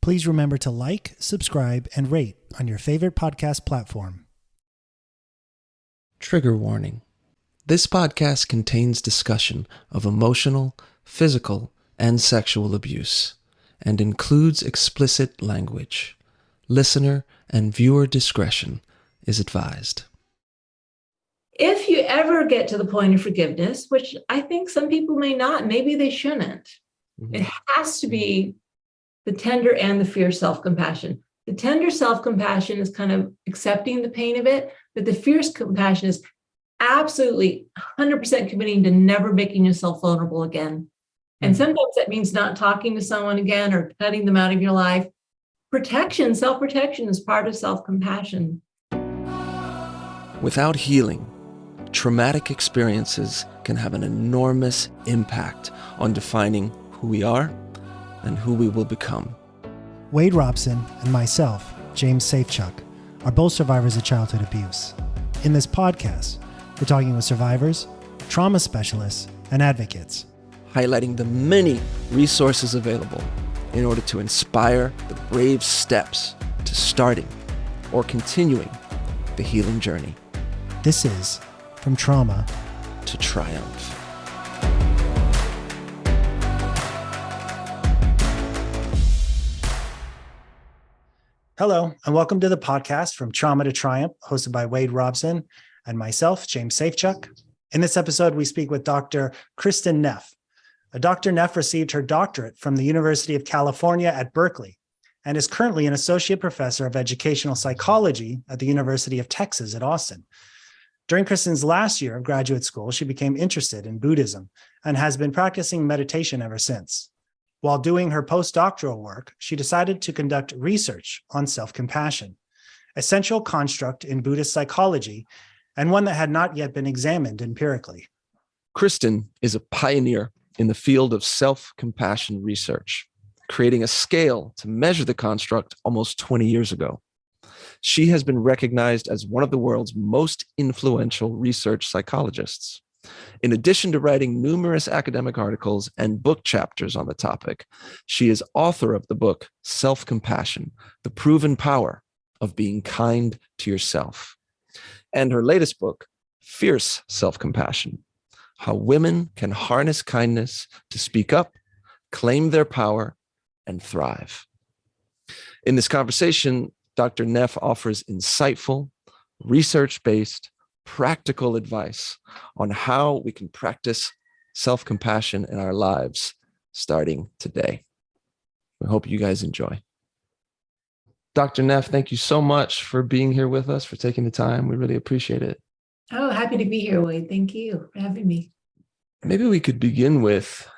Please remember to like, subscribe, and rate on your favorite podcast platform. Trigger warning. This podcast contains discussion of emotional, physical, and sexual abuse, and includes explicit language. Listener and viewer discretion is advised. If you ever get to the point of forgiveness, which I think some people may not, maybe they shouldn't, it has to be the tender and the fierce self-compassion. The tender self-compassion is kind of accepting the pain of it, but the fierce compassion is absolutely 100% committing to never making yourself vulnerable again. And sometimes that means not talking to someone again or cutting them out of your life. Protection, self-protection is part of self-compassion. Without healing, traumatic experiences can have an enormous impact on defining who we are and who we will become. Wade Robson and myself, James Safechuck, are both survivors of childhood abuse. In this podcast, we're talking with survivors, trauma specialists, and advocates, highlighting the many resources available in order to inspire the brave steps to starting or continuing the healing journey. This is From Trauma to Triumph. Hello, and welcome to the podcast From Trauma to Triumph, hosted by Wade Robson and myself, James Safechuck. In this episode, we speak with Dr. Kristin Neff. Dr. Neff received her doctorate from the University of California at Berkeley and is currently an associate professor of educational psychology at the University of Texas at Austin. During Kristin's last year of graduate school, she became interested in Buddhism and has been practicing meditation ever since. While doing her postdoctoral work, she decided to conduct research on self-compassion, a central construct in Buddhist psychology and one that had not yet been examined empirically. Kristin is a pioneer in the field of self-compassion research, creating a scale to measure the construct almost 20 years ago. She has been recognized as one of the world's most influential research psychologists. In addition to writing numerous academic articles and book chapters on the topic, she is author of the book SelfCompassion, The Proven Power of Being Kind to Yourself, and her latest book, Fierce Self-Compassion, How Women Can Harness Kindness to Speak Up, Claim Their Power, and Thrive. In this conversation, Dr. Neff offers insightful, research-based, practical advice on how we can practice self-compassion in our lives starting today. We hope you guys enjoy. Dr. Neff, thank you so much for being here with us, for taking the time. We really appreciate it. Oh, happy to be here, Wade. Thank you for having me. Maybe we could begin with,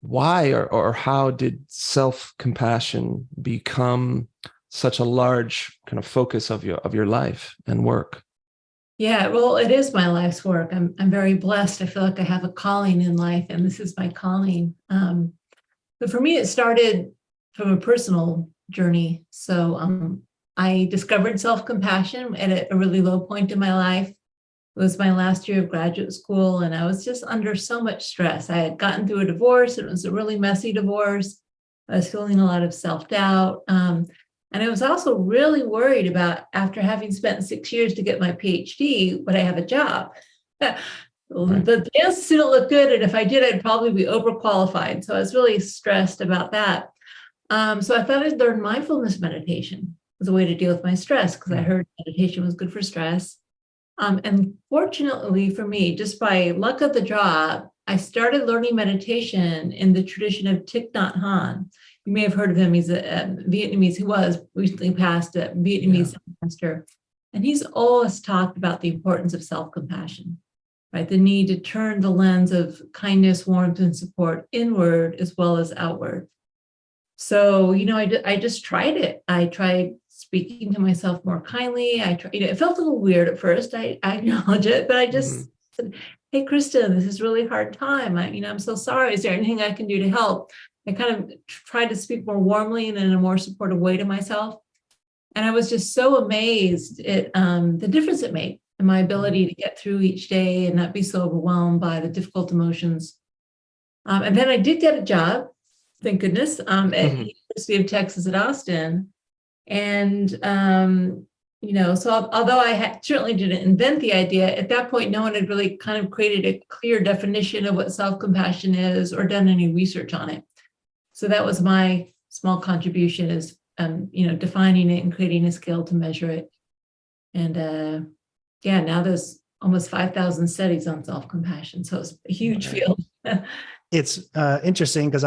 why or how did self-compassion become such a large kind of focus of your life and work? Yeah, well, it is my life's work. I'm very blessed. I feel like I have a calling in life, and this is my calling. But for me, it started from a personal journey. So I discovered self-compassion at a really low point in my life. It was my last year of graduate school, and I was just under so much stress. I had gotten through a divorce. It was a really messy divorce. I was feeling a lot of self-doubt. And I was also really worried about, after having spent 6 years to get my PhD, would I have a job? The chances didn't look good, and if I did, I'd probably be overqualified. So I was really stressed about that. So I thought I'd learn mindfulness meditation as a way to deal with my stress, because I heard meditation was good for stress. And fortunately for me, just by luck of the draw, I started learning meditation in the tradition of Thich Nhat Hanh. You may have heard of him. He's a Vietnamese who was recently passed, a Vietnamese master. And he's always talked about the importance of self-compassion, right? The need to turn the lens of kindness, warmth, and support inward as well as outward. So, I just tried it. I tried speaking to myself more kindly. It felt a little weird at first. I acknowledge it, but I just said, hey, Kristin, this is a really hard time. I'm so sorry. Is there anything I can do to help? I kind of tried to speak more warmly and in a more supportive way to myself. And I was just so amazed at the difference it made in my ability to get through each day and not be so overwhelmed by the difficult emotions. And then I did get a job, thank goodness, at University of Texas at Austin. And, so although I certainly didn't invent the idea, at that point, no one had really kind of created a clear definition of what self-compassion is or done any research on it. So that was my small contribution, is, defining it and creating a scale to measure it. And now there's almost 5,000 studies on self-compassion. So it's a huge field. It's interesting because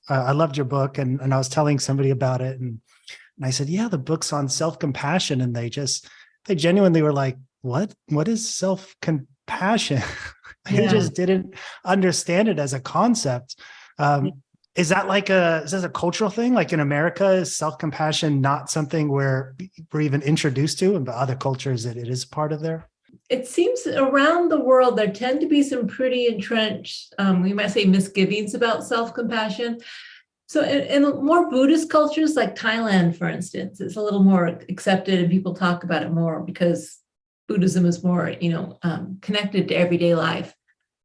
I loved your book, and I was telling somebody about it, and I said, yeah, the book's on self-compassion. And they genuinely were like, what is self-compassion? They just didn't understand it as a concept. Is that a cultural thing? Like in America, is self-compassion not something we're even introduced to, and by other cultures it is part of their? It seems around the world, there tend to be some pretty entrenched, we might say, misgivings about self-compassion. So in more Buddhist cultures, like Thailand, for instance, it's a little more accepted and people talk about it more because Buddhism is more, connected to everyday life.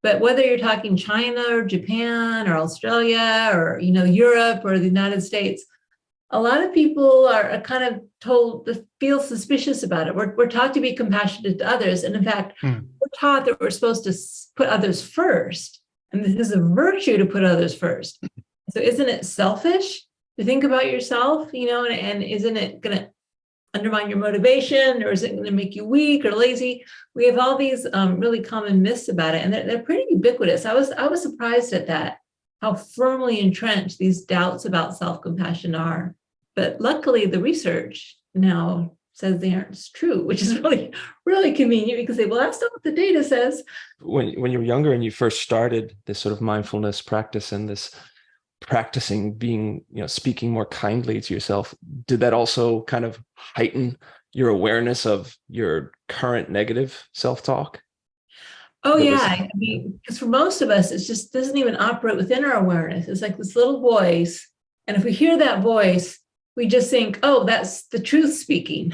But whether you're talking China or Japan or Australia or, Europe or the United States, a lot of people are kind of told to feel suspicious about it. We're taught to be compassionate to others. And in fact, we're taught that we're supposed to put others first. And this is a virtue to put others first. So isn't it selfish to think about yourself, and isn't it going to undermine your motivation, or is it going to make you weak or lazy? We have all these really common myths about it, and they're pretty ubiquitous. I was surprised at that, how firmly entrenched these doubts about self-compassion are. But luckily, the research now says they aren't true, which is really, really convenient because that's not what the data says. When you were younger and you first started this sort of mindfulness practice and this practicing being, speaking more kindly to yourself, did that also kind of heighten your awareness of your current negative self-talk? Oh, yeah. Because for most of us, it just doesn't even operate within our awareness. It's like this little voice. And if we hear that voice, we just think, oh, that's the truth speaking,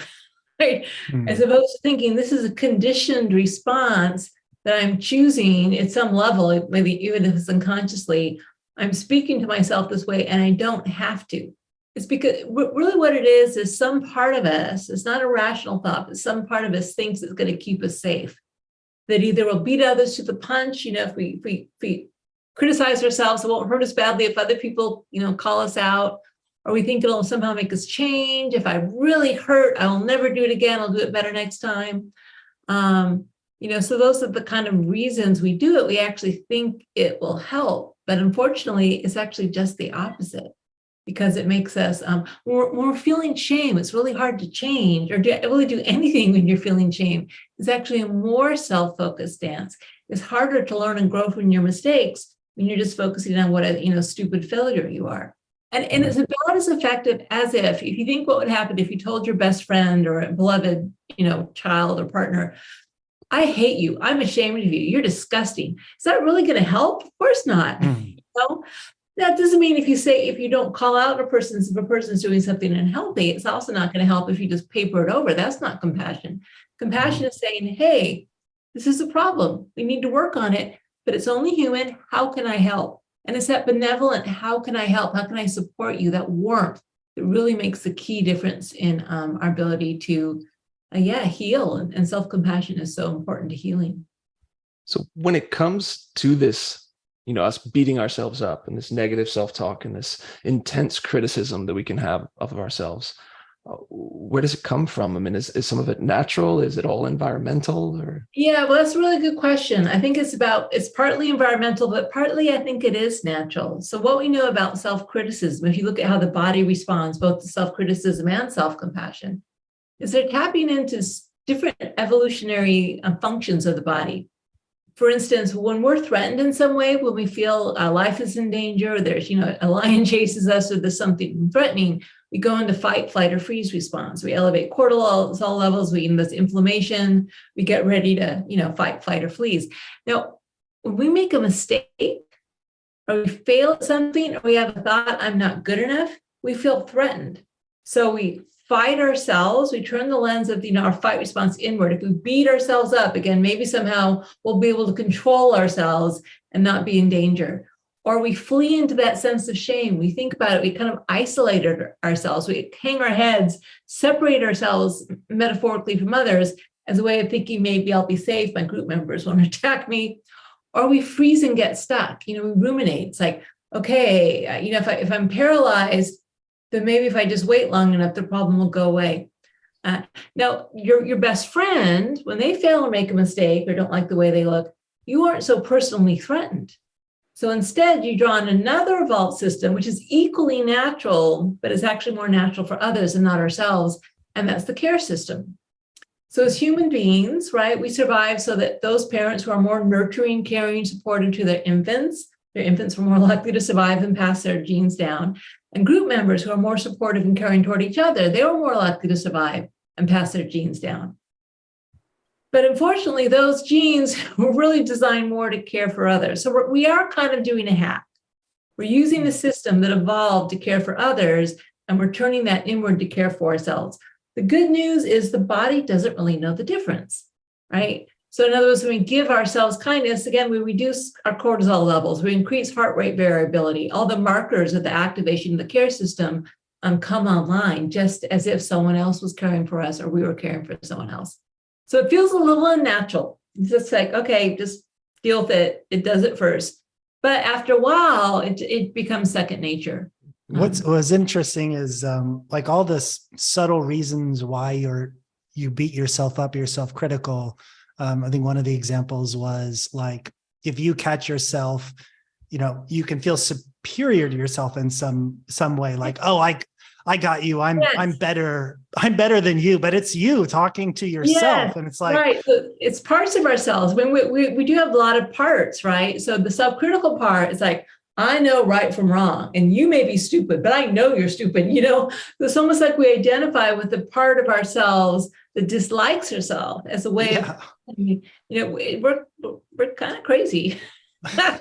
right? As opposed to thinking this is a conditioned response that I'm choosing at some level, maybe even if it's unconsciously, I'm speaking to myself this way and I don't have to. It's because really what it is some part of us, it's not a rational thought, but some part of us thinks it's going to keep us safe. That either we'll beat others to the punch, if we criticize ourselves, it won't hurt us badly if other people, call us out, or we think it'll somehow make us change. If I really hurt, I will never do it again. I'll do it better next time. So those are the kind of reasons we do it. We actually think it will help, but unfortunately, it's actually just the opposite, because it makes us, when we're feeling shame, it's really hard to change or really do anything when you're feeling shame. It's actually a more self-focused stance. It's harder to learn and grow from your mistakes when you're just focusing on what a stupid failure you are. And it's about as effective as if you think what would happen if you told your best friend or a beloved, child or partner, I hate you. I'm ashamed of you. You're disgusting. Is that really going to help? Of course not. That doesn't mean if you don't call out if a person's doing something unhealthy, it's also not going to help if you just paper it over. That's not compassion. Compassion is saying, hey, this is a problem. We need to work on it, but it's only human. How can I help? And it's that benevolent, how can I help? How can I support you? That warmth that really makes the key difference in our ability to, heal. And self-compassion is so important to healing. So when it comes to this, us beating ourselves up and this negative self-talk and this intense criticism that we can have of ourselves, where does it come from? I mean, is some of it natural? Is it all environmental? Or? Yeah, well, that's a really good question. I think it's partly environmental, but partly I think it is natural. So what we know about self-criticism, if you look at how the body responds both to self-criticism and self-compassion, is they're tapping into different evolutionary functions of the body. For instance, when we're threatened in some way, when we feel our life is in danger, or there's, a lion chases us, or there's something threatening, we go into fight, flight, or freeze response. We elevate cortisol levels, we there's inflammation, we get ready to, fight, flight, or freeze. Now, when we make a mistake, or we fail at something, or we have a thought, I'm not good enough, we feel threatened. So we fight ourselves, we turn the lens of our fight response inward. If we beat ourselves up, again, maybe somehow we'll be able to control ourselves and not be in danger. or we flee into that sense of shame. We think about it, we kind of isolate ourselves, we hang our heads, separate ourselves metaphorically from others as a way of thinking maybe I'll be safe, my group members won't attack me, or we freeze and get stuck. We ruminate. It's like, okay, if I'm paralyzed, then maybe if I just wait long enough, the problem will go away. Now, your best friend, when they fail or make a mistake or don't like the way they look, you aren't so personally threatened. So instead, you draw on another vault system, which is equally natural, but is actually more natural for others and not ourselves. And that's the care system. So as human beings, right, we survive so that those parents who are more nurturing, caring, supportive to their infants were more likely to survive and pass their genes down. And group members who are more supportive and caring toward each other, they were more likely to survive and pass their genes down. But unfortunately, those genes were really designed more to care for others. So we are kind of doing a hack. We're using the system that evolved to care for others, and we're turning that inward to care for ourselves. The good news is the body doesn't really know the difference, right? So in other words, when we give ourselves kindness, again, we reduce our cortisol levels, we increase heart rate variability, all the markers of the activation of the care system come online, just as if someone else was caring for us or we were caring for someone else. So it feels a little unnatural. It's just like, okay, just deal with it. It does it first. But after a while, it becomes second nature. What's interesting is like all the subtle reasons why you beat yourself up, you're self-critical. I think one of the examples was like, if you catch yourself, you can feel superior to yourself in some way, like, oh, I got you. I'm better than you, but it's you talking to yourself. Yes, and it's like, right. So it's parts of ourselves. When we do have a lot of parts, right? So the self-critical part is like, I know right from wrong, and you may be stupid, but I know you're stupid. It's almost like we identify with the part of ourselves that dislikes herself as a way of, we're kind of crazy. Yeah.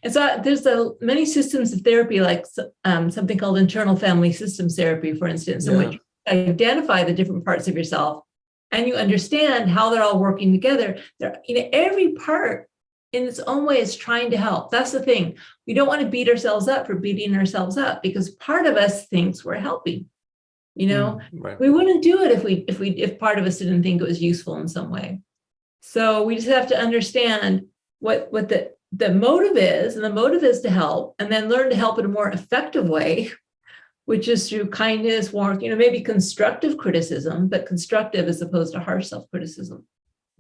And so there's many systems of therapy, like something called internal family systems therapy, for instance, in which you identify the different parts of yourself and you understand how they're all working together. Every part in its own way is trying to help. That's the thing. We don't want to beat ourselves up for beating ourselves up, because part of us thinks we're helping. Right. We wouldn't do it if part of us didn't think it was useful in some way. So we just have to understand what the motive is, and the motive is to help, and then learn to help in a more effective way, which is through kindness, warmth, maybe constructive criticism, but constructive as opposed to harsh self-criticism.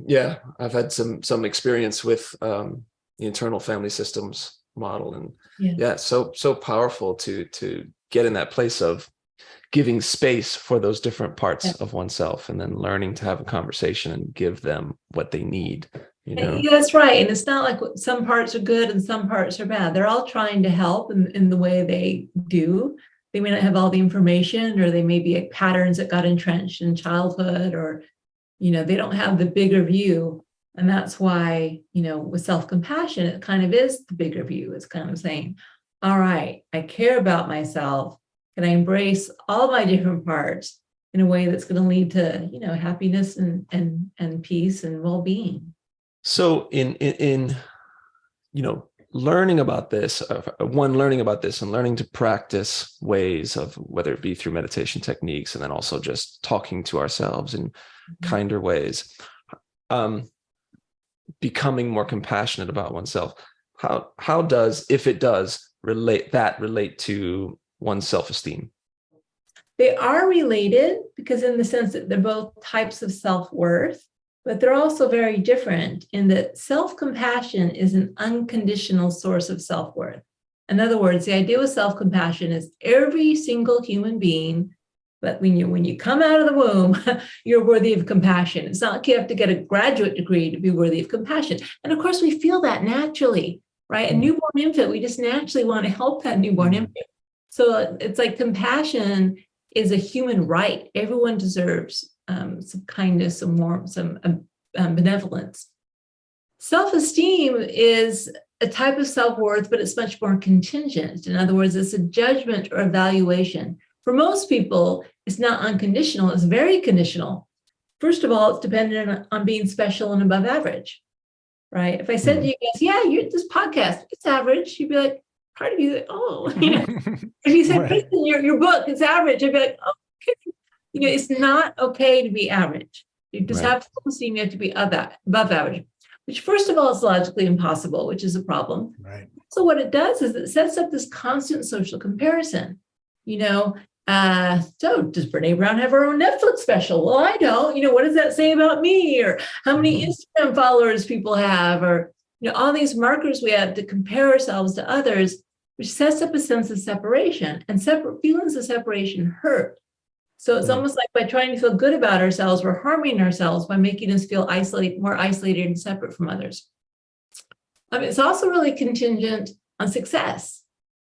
Yeah, I've had some experience with the internal family systems model, and so powerful to get in that place of giving space for those different parts of oneself, and then learning to have a conversation and give them what they need. Yeah, that's right. And it's not like some parts are good and some parts are bad. They're all trying to help in the way they do. They may not have all the information, or they may be patterns that got entrenched in childhood, or they don't have the bigger view. And that's why, with self-compassion, it kind of is the bigger view. It's kind of saying, all right, I care about myself. Can I embrace all my different parts in a way that's going to lead to, happiness and peace and well-being? So in learning about this, and learning to practice ways of, whether it be through meditation techniques, and then also just talking to ourselves in kinder ways, becoming more compassionate about oneself. How does, if it does, relate to one's self-esteem? They are related, because in the sense that they're both types of self-worth, but they're also very different in that self-compassion is an unconditional source of self-worth. In other words, the idea with self-compassion is every single human being, but when you come out of the womb, you're worthy of compassion. It's not like you have to get a graduate degree to be worthy of compassion. And of course, we feel that naturally, right? A newborn infant, we just naturally want to help that newborn infant. So it's like compassion is a human right. Everyone deserves some kindness, some warmth, some benevolence. Self-esteem is a type of self-worth, but it's much more contingent. In other words, it's a judgment or evaluation. For most people, it's not unconditional, it's very conditional. First of all, it's dependent on being special and above average, right? If I said to you guys, yeah, this podcast, it's average, you'd be like, part of you, oh, if you said, Right. Kristin, your book, it's average, I'd be like, oh, okay. It's not okay to be average. You just Right. have self-esteem, you have to be above average, which first of all is logically impossible, which is a problem. Right. So what it does is it sets up this constant social comparison. So does Brene Brown have her own Netflix special? Well, I don't. What does that say about me? Or how many Instagram followers people have? Or all these markers we have to compare ourselves to others, which sets up a sense of separation. And feelings of separation hurt. So it's almost like by trying to feel good about ourselves, we're harming ourselves by making us feel more isolated and separate from others. It's also really contingent on success,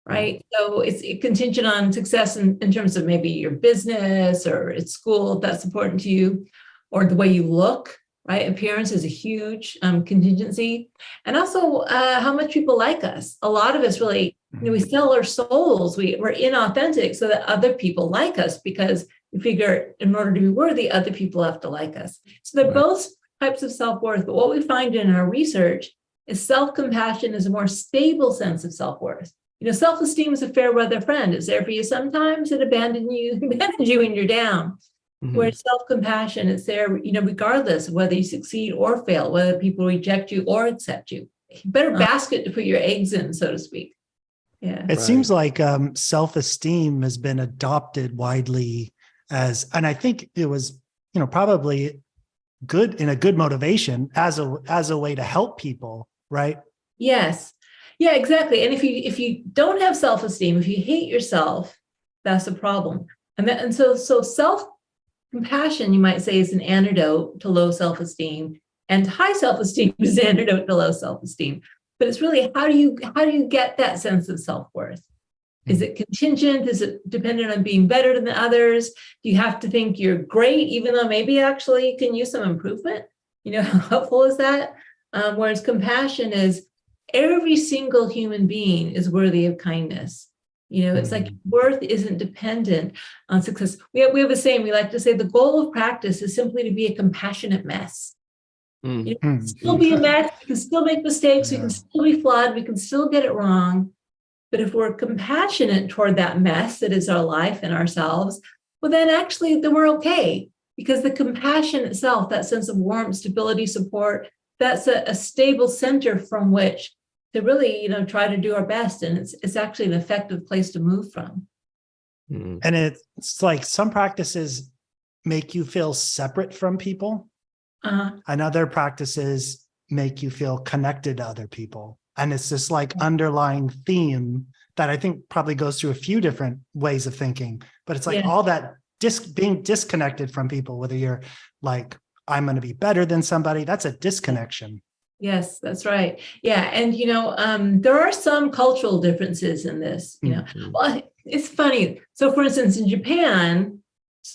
right? So it's contingent on success in terms of maybe your business or at school, if that's important to you, or the way you look, right? Appearance is a huge contingency. And also how much people like us. A lot of us really, we sell our souls. We're inauthentic so that other people like us, because we figure in order to be worthy, other people have to like us. So they're both types of self-worth. But what we find in our research is self-compassion is a more stable sense of self-worth. Self-esteem is a fair weather friend. It's there for you sometimes, it abandons you when you're down. Whereas self-compassion, it's there, regardless of whether you succeed or fail, whether people reject you or accept you. Better basket to put your eggs in, so to speak. Yeah. It seems like self-esteem has been adopted widely and I think it was, probably good in a good motivation as a way to help people, right? Yes. Yeah, exactly. And if you don't have self-esteem, if you hate yourself, that's a problem. And so self-compassion, you might say, is an antidote to low self-esteem, and high self-esteem is an antidote to low self-esteem. But it's really how do you get that sense of self-worth? Is it contingent? Is it dependent on being better than the others? Do you have to think you're great, even though maybe actually you can use some improvement? How helpful is that? Whereas compassion is every single human being is worthy of kindness. It's like worth isn't dependent on success. We have a saying, we like to say the goal of practice is simply to be a compassionate mess. You can still be a mess, we can still make mistakes, we can still be flawed, we can still get it wrong. But if we're compassionate toward that mess that is our life and ourselves, well, then we're okay, because the compassion itself, that sense of warmth, stability, support, that's a stable center from which to really, try to do our best. And it's actually an effective place to move from. And it's like some practices make you feel separate from people. And other practices make you feel connected to other people. And it's this like underlying theme that I think probably goes through a few different ways of thinking, but it's like all that being disconnected from people, whether you're like, I'm going to be better than somebody, that's a disconnection. Yes, that's right. Yeah. And, there are some cultural differences in this, Well, it's funny. So for instance, in Japan,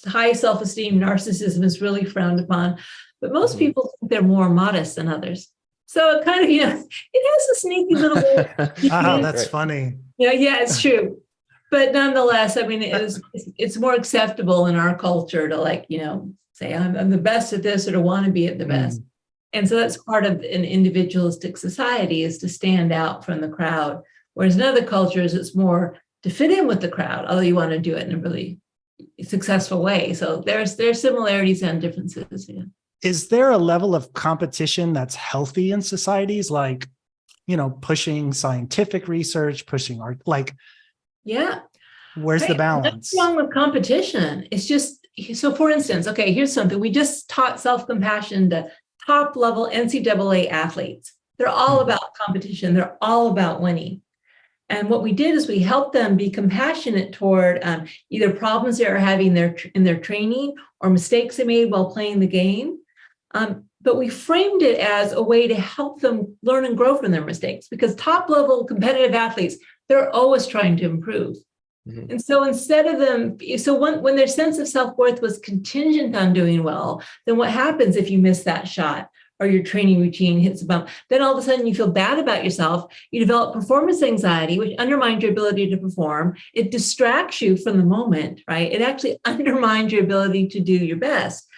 high self-esteem, narcissism is really frowned upon, but most people think they're more modest than others. So it kind of, it has a sneaky little bit. Oh, that's funny. Yeah, it's true. But nonetheless, it's more acceptable in our culture to say I'm the best at this, or to want to be at the best. And so that's part of an individualistic society, is to stand out from the crowd. Whereas in other cultures, it's more to fit in with the crowd, although you want to do it in a really successful way. So there's similarities and differences. Yeah. Is there a level of competition that's healthy in societies, like, pushing scientific research, pushing art, like, where's the balance? What's wrong with competition? It's just, so for instance, okay, here's something. We just taught self-compassion to top level NCAA athletes. They're all about competition. They're all about winning. And what we did is we helped them be compassionate toward either problems they are having in their training or mistakes they made while playing the game. But we framed it as a way to help them learn and grow from their mistakes, because top level competitive athletes, they're always trying to improve. And so instead of them, when their sense of self-worth was contingent on doing well, then what happens if you miss that shot or your training routine hits a bump? Then all of a sudden you feel bad about yourself. You develop performance anxiety, which undermines your ability to perform. It distracts you from the moment, right? It actually undermines your ability to do your best.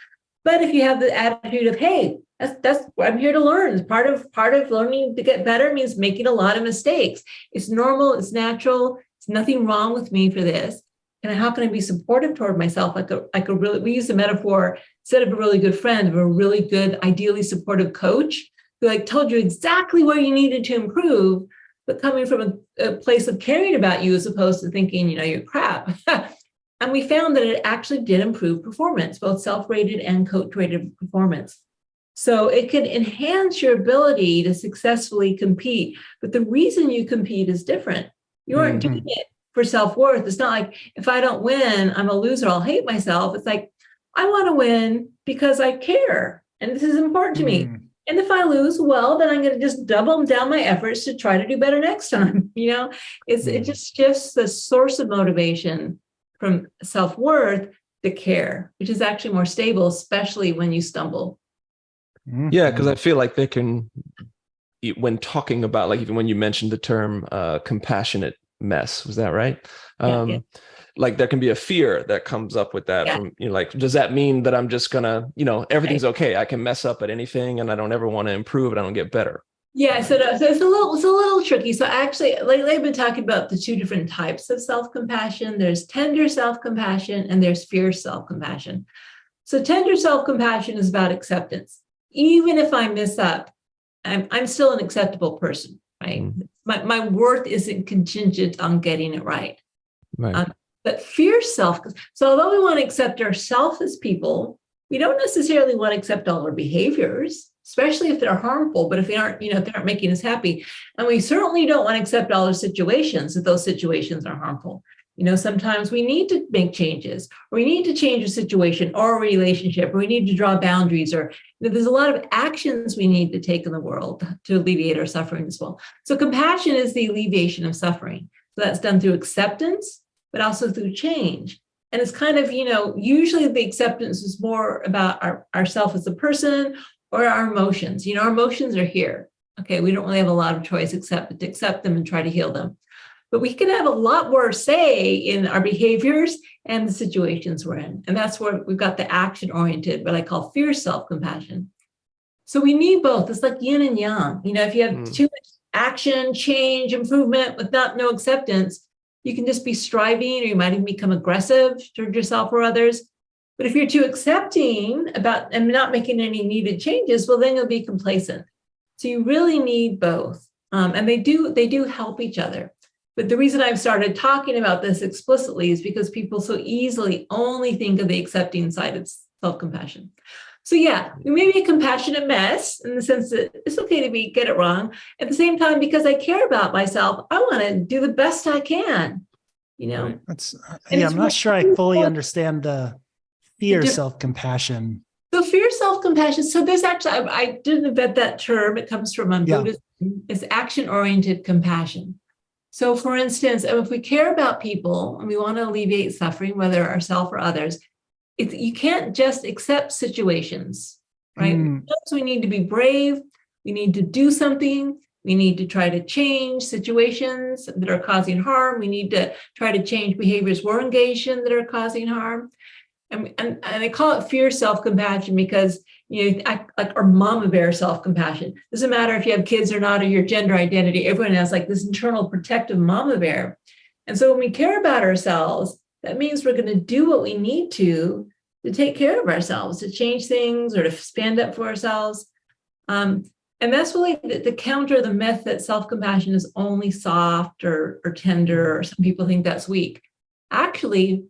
But if you have the attitude of, hey, That's what I'm here to learn. Part of learning to get better means making a lot of mistakes. It's normal, it's natural, there's nothing wrong with me for this. And how can I be supportive toward myself? We use the metaphor, instead of a really good friend, of a really good, ideally supportive coach who told you exactly where you needed to improve, but coming from a place of caring about you as opposed to thinking, you're crap. And we found that it actually did improve performance, both self-rated and coach-rated performance. So it can enhance your ability to successfully compete. But the reason you compete is different. You aren't doing it for self-worth. It's not like, if I don't win, I'm a loser, I'll hate myself. It's like, I want to win because I care. And this is important to me. And if I lose, well, then I'm going to just double down my efforts to try to do better next time. It just shifts the source of motivation from self-worth to care, which is actually more stable, especially when you stumble. Yeah, because I feel like they can, when talking about, even when you mentioned the term compassionate mess, was that right? Yeah. There can be a fear that comes up with that from, does that mean that I'm just gonna, everything's okay, I can mess up at anything and I don't ever want to improve and I don't get better? Yeah, so it's a little tricky. So actually, lately I've been talking about the two different types of self-compassion. There's tender self-compassion and there's fierce self-compassion. So tender self-compassion is about acceptance. Even if I mess up, I'm still an acceptable person, right? My worth isn't contingent on getting it right. Right. But fierce so although we want to accept ourselves as people, we don't necessarily want to accept all our behaviors, especially if they're harmful, but if they aren't making us happy. And we certainly don't want to accept all our situations if those situations are harmful. Sometimes we need to make changes, or we need to change a situation or a relationship, or we need to draw boundaries, or there's a lot of actions we need to take in the world to alleviate our suffering as well. So compassion is the alleviation of suffering. So that's done through acceptance, but also through change. And it's kind of, usually the acceptance is more about ourself as a person or our emotions. Our emotions are here. Okay, we don't really have a lot of choice except to accept them and try to heal them. But we can have a lot more say in our behaviors and the situations we're in. And that's where we've got the action-oriented, what I call fierce self-compassion. So we need both. It's like yin and yang. If you have too much action, change, improvement with no acceptance, you can just be striving, or you might even become aggressive toward yourself or others. But if you're too accepting about and not making any needed changes, well, then you'll be complacent. So you really need both. And they do help each other. But the reason I've started talking about this explicitly is because people so easily only think of the accepting side of self-compassion. So yeah, we may be a compassionate mess in the sense that it's okay to get it wrong. At the same time, because I care about myself, I want to do the best I can, Right. I'm not sure I fully understand the fear self-compassion. So fear self-compassion. So there's actually, I didn't invent that term. It comes from Buddhism. It's action-oriented compassion. So for instance, if we care about people and we want to alleviate suffering, whether ourselves or others, you can't just accept situations, right? So we need to be brave. We need to do something. We need to try to change situations that are causing harm. We need to try to change behaviors we're engaged in that are causing harm. And I call it fear self-compassion because or mama bear self-compassion. Doesn't matter if you have kids or not, or your gender identity, everyone has this internal protective mama bear. And so when we care about ourselves, that means we're going to do what we need to take care of ourselves, to change things or to stand up for ourselves. And that's really the counter the myth that self-compassion is only soft or tender, or some people think that's weak. Actually,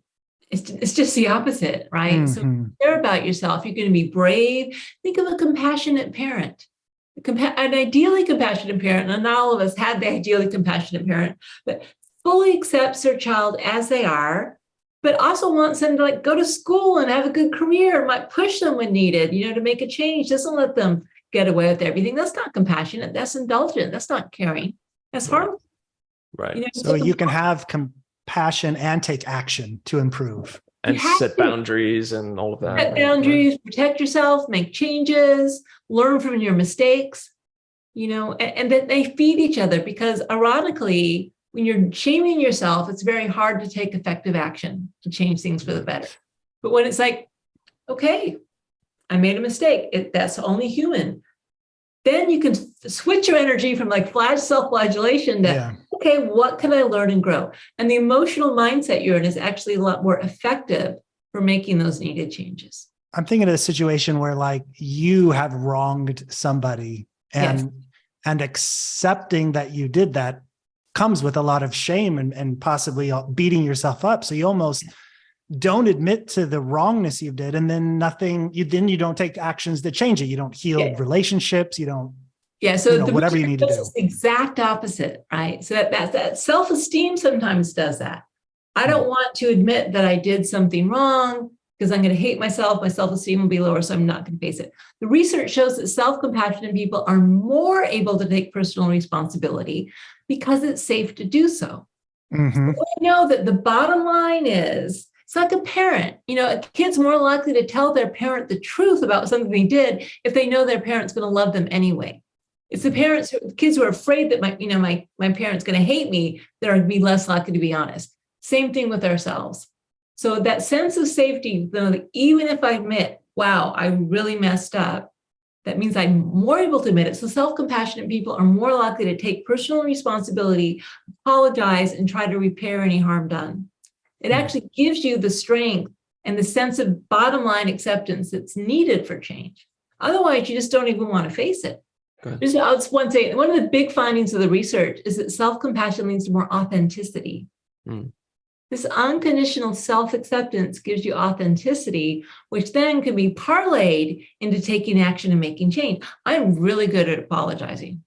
it's just the opposite, right? So care about yourself. You're going to be brave. Think of a compassionate parent, an ideally compassionate parent. And not all of us had the ideally compassionate parent, but fully accepts their child as they are, but also wants them to go to school and have a good career, might push them when needed, to make a change, doesn't let them get away with everything. That's not compassionate. That's indulgent. That's not caring. That's harmful. Right. So you can have compassion and take action to improve. And set boundaries and all of that. Set boundaries, protect yourself, make changes, learn from your mistakes, and then they feed each other, because ironically, when you're shaming yourself, it's very hard to take effective action to change things for the better. But when it's okay, I made a mistake. That's only human. Then you can switch your energy from like self-flagellation to, okay, what can I learn and grow? And the emotional mindset you're in is actually a lot more effective for making those needed changes. I'm thinking of a situation where like you have wronged somebody and accepting that you did that comes with a lot of shame and possibly beating yourself up. So you almost don't admit to the wrongness you did, and then you don't take actions that change it. You don't heal relationships. You don't. Yeah. So whatever you need to do. It's the exact opposite, right? So that self-esteem sometimes does that. I don't want to admit that I did something wrong because I'm going to hate myself. My self-esteem will be lower, so I'm not going to face it. The research shows that self-compassionate people are more able to take personal responsibility because it's safe to do so. Mm-hmm. So we know that the bottom line is, it's like a parent. A kid's more likely to tell their parent the truth about something they did if they know their parent's going to love them anyway. It's the kids who are afraid that my parent's going to hate me that are going to be less likely to be honest. Same thing with ourselves. So that sense of safety, that even if I admit, wow, I really messed up, that means I'm more able to admit it. So self-compassionate people are more likely to take personal responsibility, apologize, and try to repair any harm done. It actually gives you the strength and the sense of bottom line acceptance that's needed for change. Otherwise, you just don't even want to face it. I'll just want to say, one of the big findings of the research is that self-compassion leads to more authenticity. This unconditional self-acceptance gives you authenticity, which then can be parlayed into taking action and making change. I'm really good at apologizing.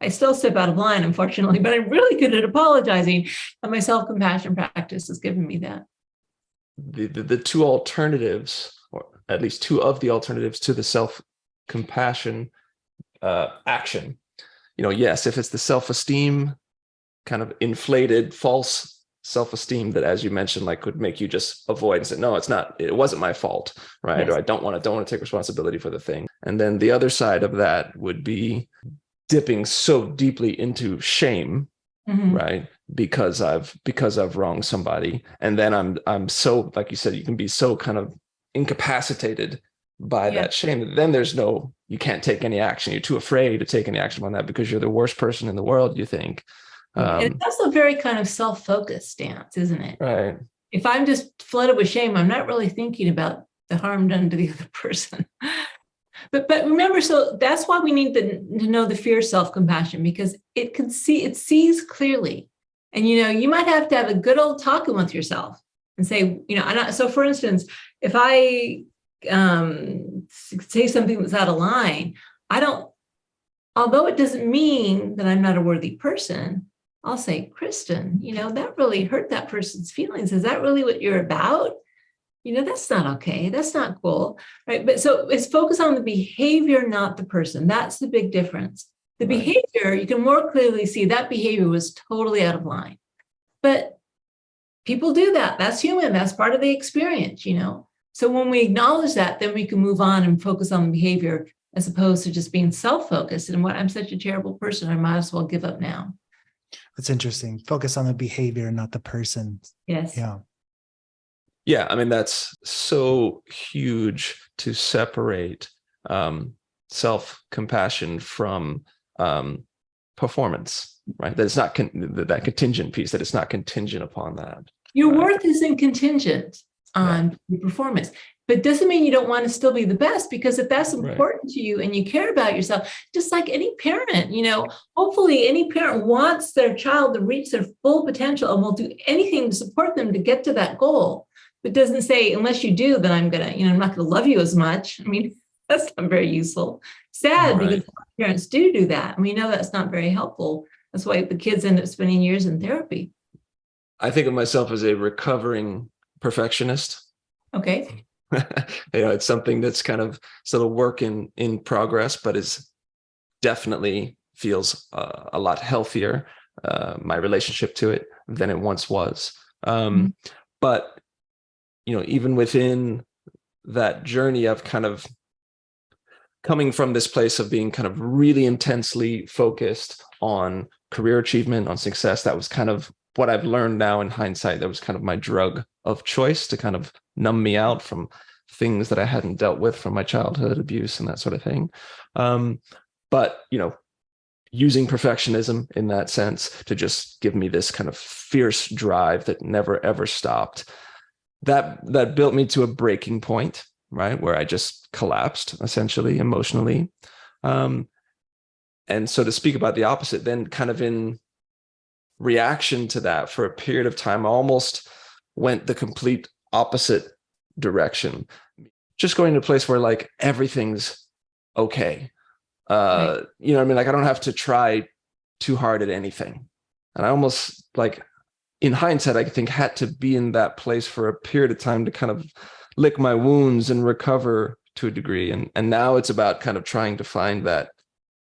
I still step out of line, unfortunately, but I'm really good at apologizing. And my self-compassion practice has given me that. The two alternatives, or at least two of the alternatives to the self-compassion action, yes, if it's the self-esteem kind of inflated, false self-esteem that, as you mentioned, like would make you just avoid and say, no, it wasn't my fault, right? Yes. Or I don't want to take responsibility for the thing. And then the other side of that would be dipping so deeply into shame, right? Because I've wronged somebody. And then I'm so, like you said, you can be so kind of incapacitated by that shame. Then you can't take any action. You're too afraid to take any action on that because you're the worst person in the world, you think. It's also a very kind of self-focused stance, isn't it? Right. If I'm just flooded with shame, I'm not really thinking about the harm done to the other person. But remember, so that's why we need to know the fear of self-compassion, because it sees clearly. And, you might have to have a good old talking with yourself and say, so for instance, if I say something that's out of line, although it doesn't mean that I'm not a worthy person, I'll say, Kristin, that really hurt that person's feelings. Is that really what you're about? That's not okay. That's not cool, right? But so it's focused on the behavior, not the person. That's the big difference. The behavior, you can more clearly see that behavior was totally out of line. But people do that. That's human. That's part of the experience, So when we acknowledge that, then we can move on and focus on the behavior as opposed to just being self-focused. And I'm such a terrible person, I might as well give up now. That's interesting. Focus on the behavior, not the person. Yes. Yeah. Yeah, I mean, that's so huge to separate self-compassion from performance, right? That it's not that contingent piece, that it's not contingent upon that. Your worth isn't contingent on your performance, but doesn't mean you don't want to still be the best, because if that's important to you and you care about yourself, just like any parent, hopefully any parent wants their child to reach their full potential and will do anything to support them to get to that goal. But doesn't say, unless you do, then I'm not going to love you as much. I mean, that's not very useful. Sad, because parents do that. And we know that's not very helpful. That's why the kids end up spending years in therapy. I think of myself as a recovering perfectionist. Okay. It's something that's kind of still a work in progress, but is definitely feels a lot healthier, my relationship to it, than it once was. But even within that journey of kind of coming from this place of being kind of really intensely focused on career achievement, on success, that was kind of what I've learned now in hindsight. That was kind of my drug of choice to kind of numb me out from things that I hadn't dealt with from my childhood, abuse and that sort of thing. But, using perfectionism in that sense to just give me this kind of fierce drive that never, ever stopped. That built me to a breaking point, right? Where I just collapsed essentially emotionally. And so to speak about the opposite, then kind of in reaction to that for a period of time, I almost went the complete opposite direction, just going to a place where like everything's okay. Right. What I mean? Like I don't have to try too hard at anything. And I almost like in hindsight, I think had to be in that place for a period of time to kind of lick my wounds and recover to a degree. And now it's about kind of trying to find that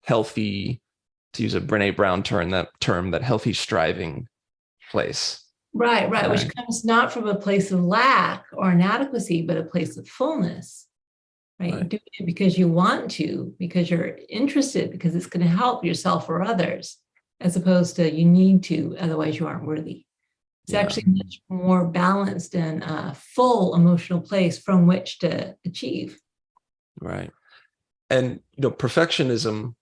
healthy, to use a Brené Brown term, that healthy striving place. Right. Which comes not from a place of lack or inadequacy, but a place of fullness. Right. You're doing it because you want to, because you're interested, because it's going to help yourself or others, as opposed to you need to, otherwise you aren't worthy. It's actually much more balanced and full emotional place from which to achieve. Right. And, perfectionism,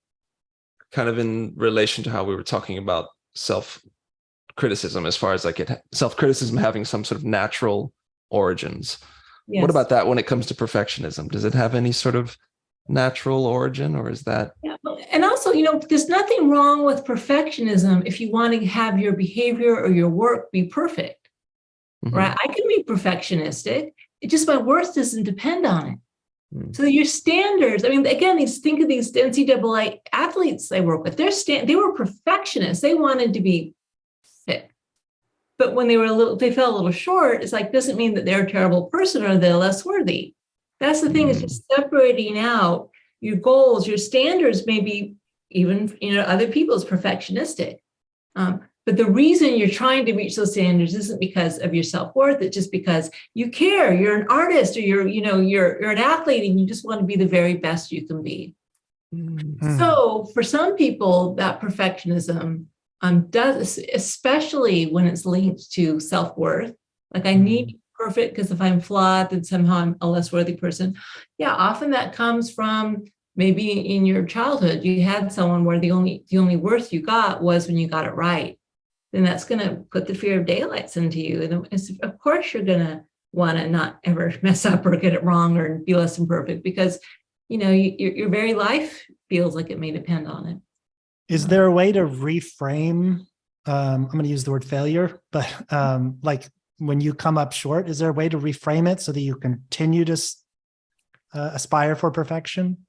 kind of in relation to how we were talking about self-criticism, as far as like self-criticism having some sort of natural origins. Yes. What about that when it comes to perfectionism? Does it have any sort of natural origin, or is that? Yeah. And also, there's nothing wrong with perfectionism if you want to have your behavior or your work be perfect, right? I can be perfectionistic. It just my worth doesn't depend on it. So your standards, I mean, again, think of these NCAA athletes I work with. They were perfectionists. They wanted to be fit. But when they fell a little short, it's like, doesn't mean that they're a terrible person or they're less worthy. That's the thing, is just separating out your goals, your standards, maybe even, other people's perfectionistic. But the reason you're trying to reach those standards isn't because of your self-worth. It's just because you care. You're an artist, or you're an athlete, and you just want to be the very best you can be. So for some people, that perfectionism does, especially when it's linked to self-worth. Like I need to be perfect because if I'm flawed, then somehow I'm a less worthy person. Yeah, often that comes from maybe in your childhood, you had someone where the only worth you got was when you got it right. Then that's going to put the fear of daylights into you. And of course, you're going to want to not ever mess up or get it wrong or be less than perfect, because your very life feels like it may depend on it. Is there a way to reframe? I'm going to use the word failure, but like when you come up short, is there a way to reframe it so that you continue to aspire for perfection?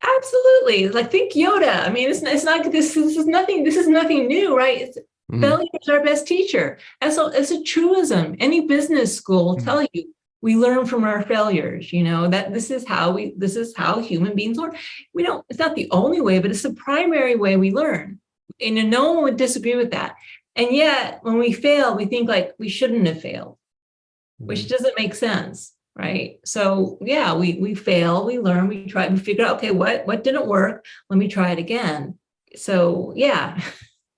Absolutely. Like think Yoda. I mean, it's not this is nothing new, right? Failure is our best teacher. It's a truism. Any business school will tell you we learn from our failures, that this is how human beings learn. It's not the only way, but it's the primary way we learn. And no one would disagree with that. And yet when we fail, we think like we shouldn't have failed, which doesn't make sense. Right. So yeah, we fail, we learn, we try, we figure out, okay, what didn't work? Let me try it again. So yeah.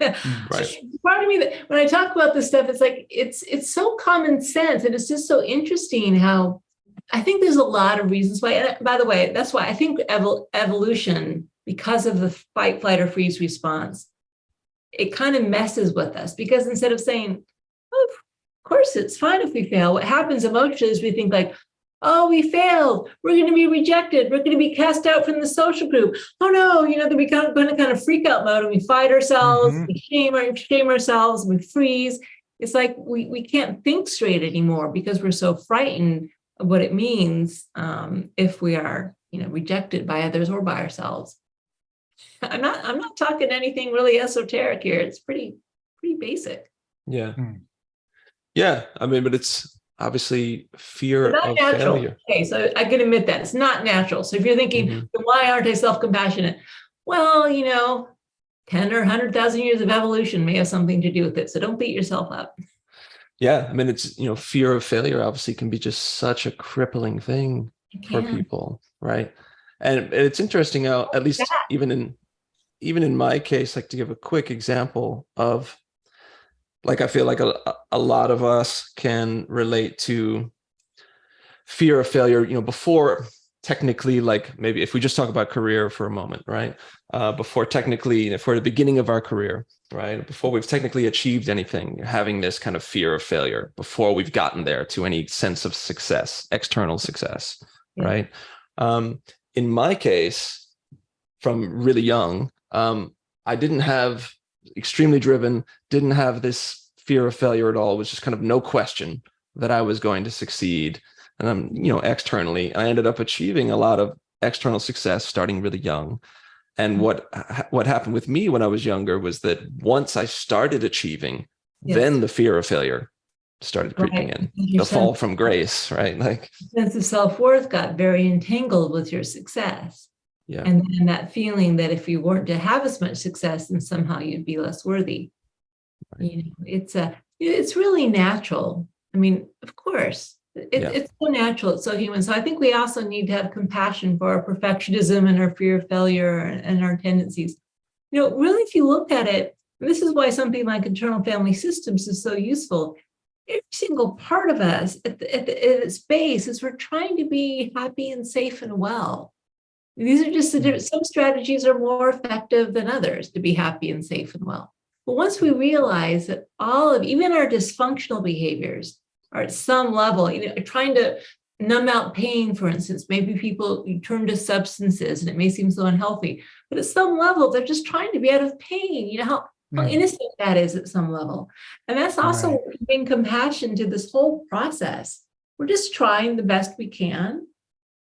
Right. So part of me that when I talk about this stuff, it's like it's so common sense, and it's just so interesting how I think there's a lot of reasons why. And by the way, that's why I think evolution, because of the fight, flight, or freeze response, it kind of messes with us, because instead of saying, oh, of course it's fine if we fail, what happens emotionally is we think like, oh, we failed. We're going to be rejected. We're going to be cast out from the social group. Oh no, then we going to kind of freak out mode, and we fight ourselves, we shame ourselves, we freeze. It's like we can't think straight anymore because we're so frightened of what it means if we are, rejected by others or by ourselves. I'm not talking anything really esoteric here. It's pretty basic. Yeah. Yeah. I mean, but it's obviously fear of natural. Failure. Okay, so I can admit that it's not natural. So if you're thinking, then why aren't I self-compassionate? Well, 10 or 100,000 years of evolution may have something to do with it. So don't beat yourself up. Yeah, I mean, it's fear of failure obviously can be just such a crippling thing for people, right? And it's interesting how, at least even in my case, like to give a quick example of, like, I feel like a lot of us can relate to fear of failure, before technically, like maybe if we just talk about career for a moment, right? Before technically, if we're at the beginning of our career, right? Before we've technically achieved anything, having this kind of fear of failure before we've gotten there to any sense of success, external success, right? In my case, from really young, I didn't have extremely driven, didn't have this fear of failure at all. It was just kind of no question that I was going to succeed. And externally, I ended up achieving a lot of external success starting really young. And what happened with me when I was younger was that once I started achieving, then the fear of failure started creeping in, the fall from grace, right? Like sense of self-worth got very entangled with your success. Yeah. And then that feeling that if you weren't to have as much success, then somehow you'd be less worthy. Right. It's really natural. I mean, of course, it's so natural. It's so human. So I think we also need to have compassion for our perfectionism and our fear of failure and our tendencies. Really, if you look at it, this is why something like internal family systems is so useful. Every single part of us at its base is we're trying to be happy and safe and well. These are just the different, some strategies are more effective than others to be happy and safe and well. But once we realize that even our dysfunctional behaviors are at some level, trying to numb out pain, for instance, maybe people turn to substances and it may seem so unhealthy, but at some level, they're just trying to be out of pain. How innocent that is at some level. And that's also giving compassion to this whole process. We're just trying the best we can.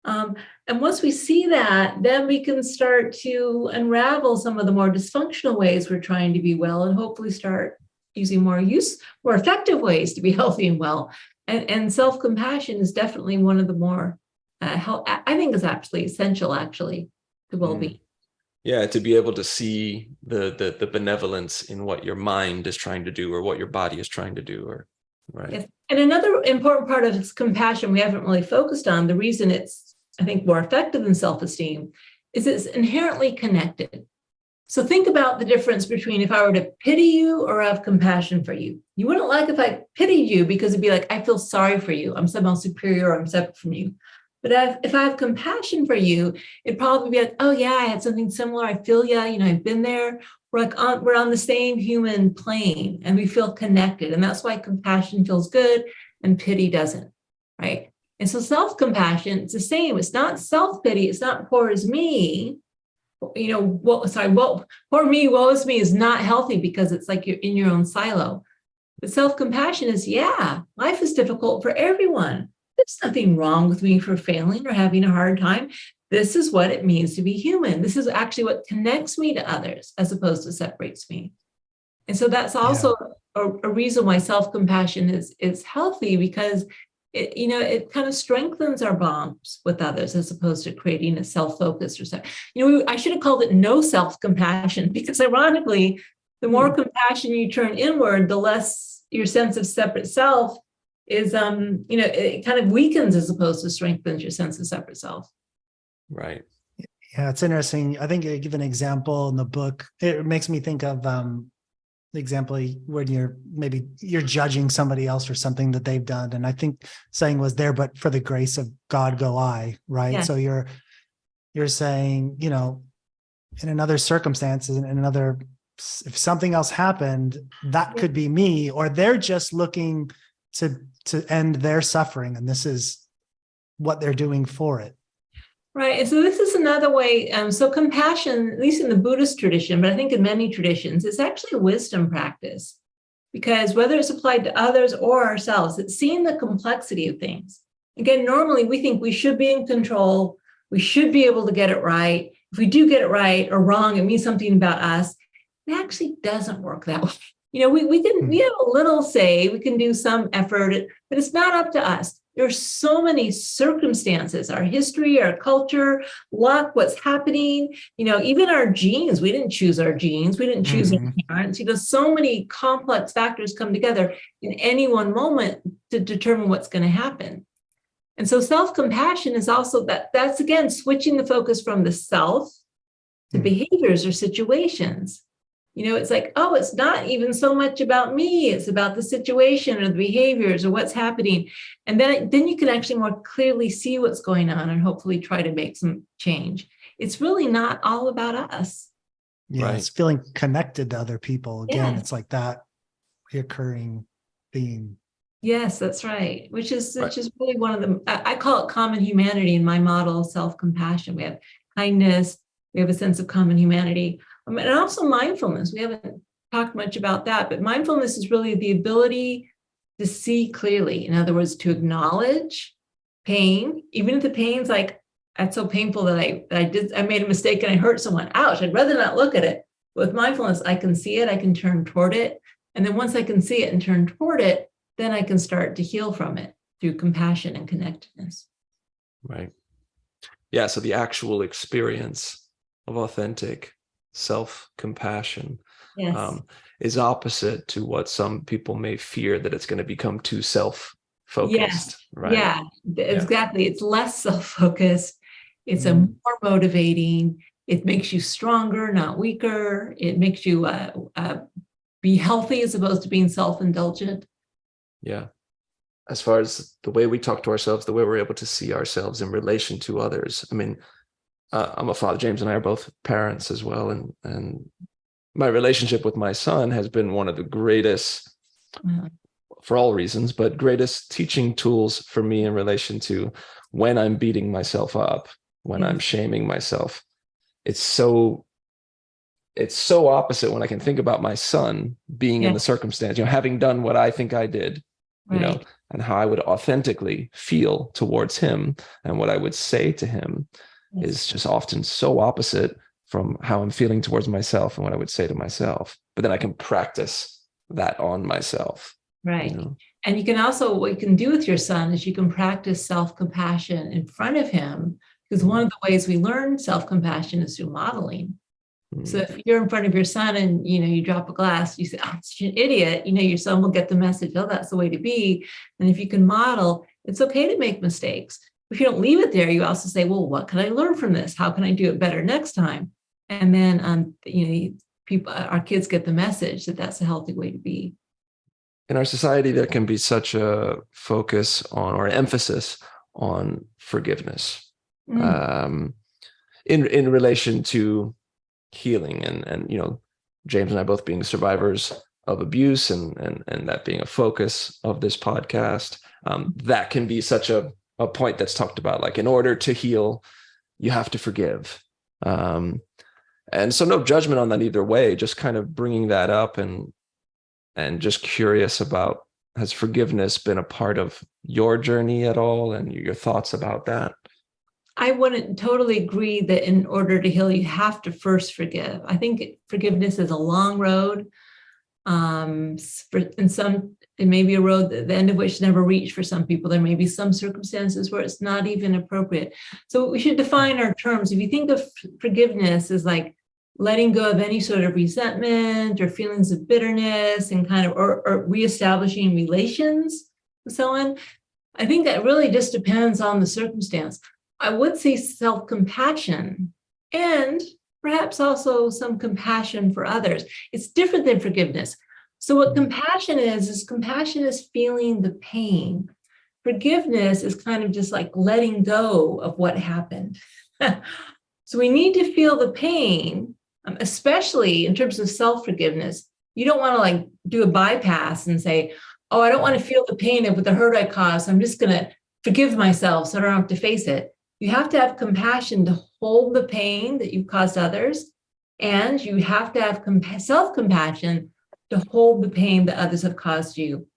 And once we see that, then we can start to unravel some of the more dysfunctional ways we're trying to be well and hopefully start using more effective ways to be healthy and well. And self-compassion is definitely one of the more, I think is actually essential, to well-being. Yeah, to be able to see the benevolence in what your mind is trying to do or what your body is trying to do. Right. Yes. And another important part of compassion we haven't really focused on, the reason it's, I think, more effective than self-esteem, is it's inherently connected. So think about the difference between if I were to pity you or have compassion for you. You wouldn't like if I pitied you because it'd be like, I feel sorry for you. I'm somehow superior. I'm separate from you. But if I have compassion for you, it'd probably be like, oh yeah, I had something similar. I feel ya. I've been there. We're on the same human plane and we feel connected. And that's why compassion feels good and pity doesn't, right? And so self-compassion, it's the same. It's not self-pity. It's not poor is me. Poor me, woe is me is not healthy because it's like you're in your own silo. But self-compassion is, life is difficult for everyone. There's nothing wrong with me for failing or having a hard time. This is what it means to be human. This is actually what connects me to others as opposed to separates me. And so that's also a reason why self-compassion is healthy, because it kind of strengthens our bonds with others as opposed to creating a self-focus or something. I should have called it no self-compassion, because ironically, the more compassion you turn inward, the less your sense of separate self is, it kind of weakens as opposed to strengthens your sense of separate self. Right. Yeah, it's interesting. I think I give an example in the book. It makes me think of the example when you're judging somebody else for something that they've done. And I think saying was there, but for the grace of God go I, right? Yeah. So you're saying, in another circumstance, if something else happened, that could be me, or they're just looking to end their suffering. And this is what they're doing for it. Right. And so this is another way. So compassion, at least in the Buddhist tradition, but I think in many traditions, it's actually a wisdom practice, because whether it's applied to others or ourselves, it's seeing the complexity of things. Again, normally we think we should be in control. We should be able to get it right. If we do get it right or wrong, it means something about us. It actually doesn't work that way. We have a little say, we can do some effort, but it's not up to us. There's so many circumstances, our history, our culture, luck, what's happening, even our genes. We didn't choose our genes. We didn't choose our parents. So many complex factors come together in any one moment to determine what's going to happen. And so self-compassion is also that's again, switching the focus from the self to behaviors or situations. It's like, oh, it's not even so much about me. It's about the situation or the behaviors or what's happening. And then you can actually more clearly see what's going on and hopefully try to make some change. It's really not all about us. Yeah, Right. It's feeling connected to other people. Again, Yes. It's like that reoccurring theme. Yes, that's right. Which is really one of the, I call it common humanity in my model, self-compassion. We have kindness, we have a sense of common humanity, and also mindfulness. We haven't talked much about that, but mindfulness is really the ability to see clearly. In other words, to acknowledge pain, even if the pain's like, that's so painful that I made a mistake and I hurt someone. Ouch, I'd rather not look at it. With mindfulness, I can see it, I can turn toward it. And then once I can see it and turn toward it, then I can start to heal from it through compassion and connectedness. Right. Yeah. So the actual experience of authentic self-compassion Yes. is opposite to what some people may fear, that it's going to become too self-focused. Yes. Right. Yeah, exactly. It's less self-focused. It's a more motivating. It makes you stronger, not weaker. It makes you be healthy as opposed to being self-indulgent. Yeah. As far as the way we talk to ourselves, the way we're able to see ourselves in relation to others. I mean, I'm a father. James and I are both parents as well. And my relationship with my son has been one of the greatest, for all reasons, but greatest teaching tools for me in relation to when I'm beating myself up, when I'm shaming myself. It's so opposite when I can think about my son being in the circumstance, having done what I think I did, and how I would authentically feel towards him, and what I would say to him is just often so opposite from how I'm feeling towards myself and what I would say to myself. But then I can practice that on myself. Right. And you can also, what you can do with your son is you can practice self-compassion in front of him, because one of the ways we learn self-compassion is through modeling. So if you're in front of your son and, you drop a glass, you say, oh, you're an idiot, your son will get the message, oh, that's the way to be. And if you can model, it's okay to make mistakes. If you don't leave it there, you also say, well, what can I learn from this? How can I do it better next time? And then, our kids get the message that that's a healthy way to be. In our society, there can be such a focus on, or emphasis on, forgiveness in relation to healing, and James and I both being survivors of abuse, and that being a focus of this podcast. That can be such a point that's talked about, like, in order to heal, you have to forgive. And so no judgment on that either way, just kind of bringing that up, and just curious about, has forgiveness been a part of your journey at all, and your thoughts about that? I wouldn't totally agree that in order to heal, you have to first forgive. I think forgiveness is a long road. It may be a road the end of which never reached for some people. There may be some circumstances where it's not even appropriate. So we should define our terms. If you think of forgiveness as like letting go of any sort of resentment or feelings of bitterness, and kind of, or reestablishing relations with someone, I think that really just depends on the circumstance. I would say self-compassion, and perhaps also some compassion for others. It's different than forgiveness. So what compassion is feeling the pain. Forgiveness is kind of just like letting go of what happened. So we need to feel the pain, especially in terms of self-forgiveness. You don't want to like do a bypass and say, oh, I don't want to feel the pain of the hurt I caused, so I'm just going to forgive myself so I don't have to face it. You have to have compassion to hold the pain that you've caused others, and you have to have self-compassion to hold the pain that others have caused you.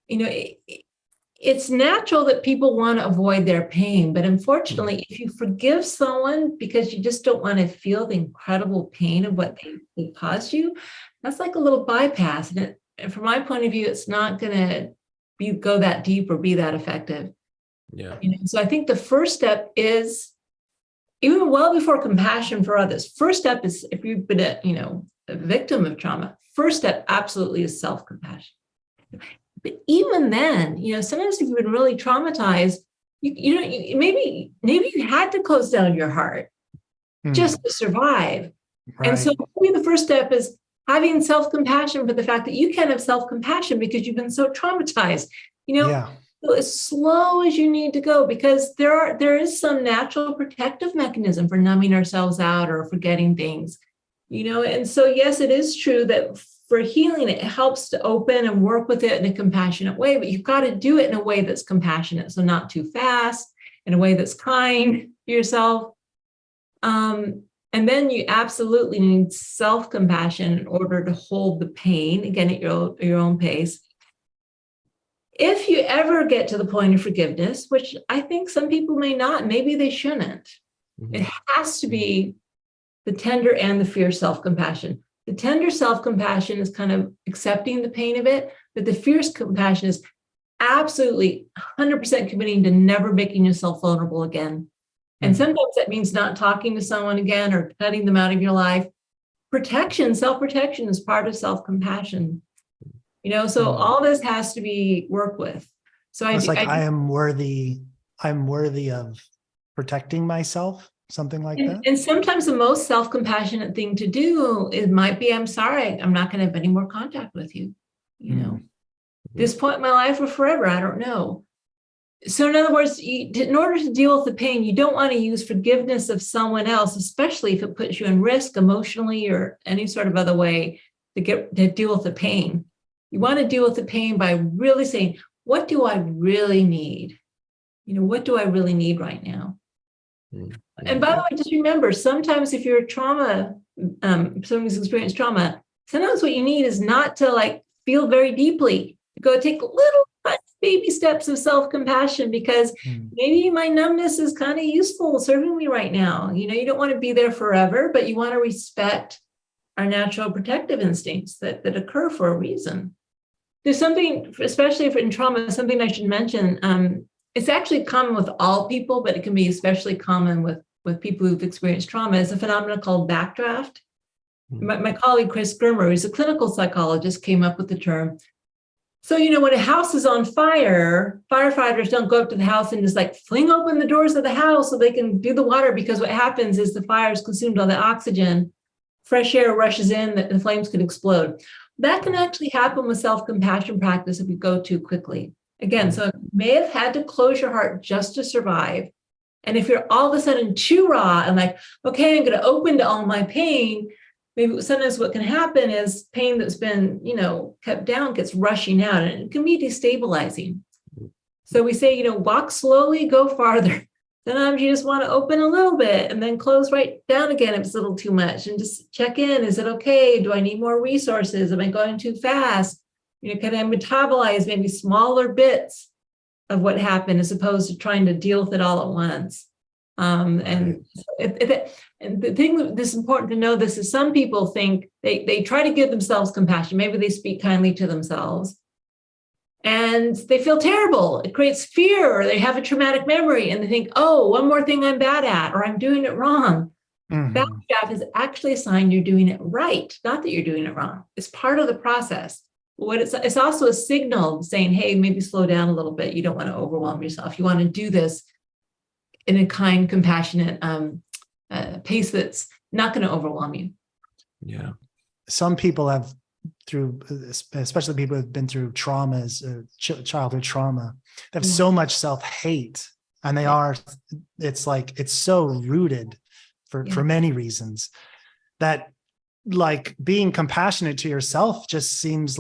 It's natural that people want to avoid their pain, but unfortunately, if you forgive someone because you just don't want to feel the incredible pain of what they caused you, that's like a little bypass. And from my point of view, it's not going to go that deep or be that effective. Yeah. So I think the first step is, even well before compassion for others, first step is, if you've been a victim of trauma, first step absolutely is self-compassion. But even then, sometimes if you've been really traumatized, maybe you had to close down your heart just to survive. Right. And so maybe the first step is, having self-compassion for the fact that you can't have self-compassion because you've been so traumatized. Yeah. Go as slow as you need to go, because there is some natural protective mechanism for numbing ourselves out or forgetting things, and so yes, it is true that for healing, it helps to open and work with it in a compassionate way, but you've got to do it in a way that's compassionate, so not too fast, in a way that's kind to yourself. And then you absolutely need self-compassion in order to hold the pain, again, at your own pace. If you ever get to the point of forgiveness, which I think some people may not, maybe they shouldn't, it has to be the tender and the fierce self-compassion. The tender self-compassion is kind of accepting the pain of it, but the fierce compassion is absolutely 100% committing to never making yourself vulnerable again. And sometimes that means not talking to someone again or cutting them out of your life. Protection, self-protection is part of self-compassion. So all this has to be worked with. So I am worthy of protecting myself, something like that. And sometimes the most self-compassionate thing to do, it might be, I'm sorry, I'm not going to have any more contact with you. This point in my life or forever, I don't know. So in other words, in order to deal with the pain, you don't want to use forgiveness of someone else, especially if it puts you in risk emotionally or any sort of other way to deal with the pain. You want to deal with the pain by really saying, what do I really need? What do I really need right now? And by the way, just remember, sometimes if you're someone's experienced trauma, sometimes what you need is not to feel very deeply. Go take little baby steps of self-compassion, because maybe my numbness is kind of useful, serving me right now. You don't want to be there forever, but you want to respect our natural protective instincts that occur for a reason. There's something, especially in trauma, something I should mention. It's actually common with all people, but it can be especially common with people who've experienced trauma. It's a phenomenon called backdraft. My colleague, Chris Germer, who's a clinical psychologist, came up with the term. So, when a house is on fire, firefighters don't go up to the house and just fling open the doors of the house so they can do the water, because what happens is the fire has consumed all the oxygen, fresh air rushes in, the flames can explode. That can actually happen with self-compassion practice if you go too quickly. Again, so you may have had to close your heart just to survive. And if you're all of a sudden too raw and okay, I'm going to open to all my pain, maybe sometimes what can happen is pain that's been, kept down gets rushing out, and it can be destabilizing. So we say, walk slowly, go farther. Sometimes you just want to open a little bit and then close right down again if it's a little too much, and just check in. Is it okay? Do I need more resources? Am I going too fast? Can I metabolize maybe smaller bits of what happened as opposed to trying to deal with it all at once? And the thing that's important to know this is some people think they try to give themselves compassion. Maybe they speak kindly to themselves and they feel terrible. It creates fear, or they have a traumatic memory and they think, oh, one more thing I'm bad at, or I'm doing it wrong. Backdraft is actually a sign you're doing it right, not that you're doing it wrong. It's part of the process. It's also a signal saying, hey, maybe slow down a little bit. You don't want to overwhelm yourself. You want to do this in a kind, compassionate pace that's not going to overwhelm you. Yeah. Some people have, especially people who've been through traumas, childhood trauma, they have so much self-hate, and it's so rooted for many reasons that being compassionate to yourself just seems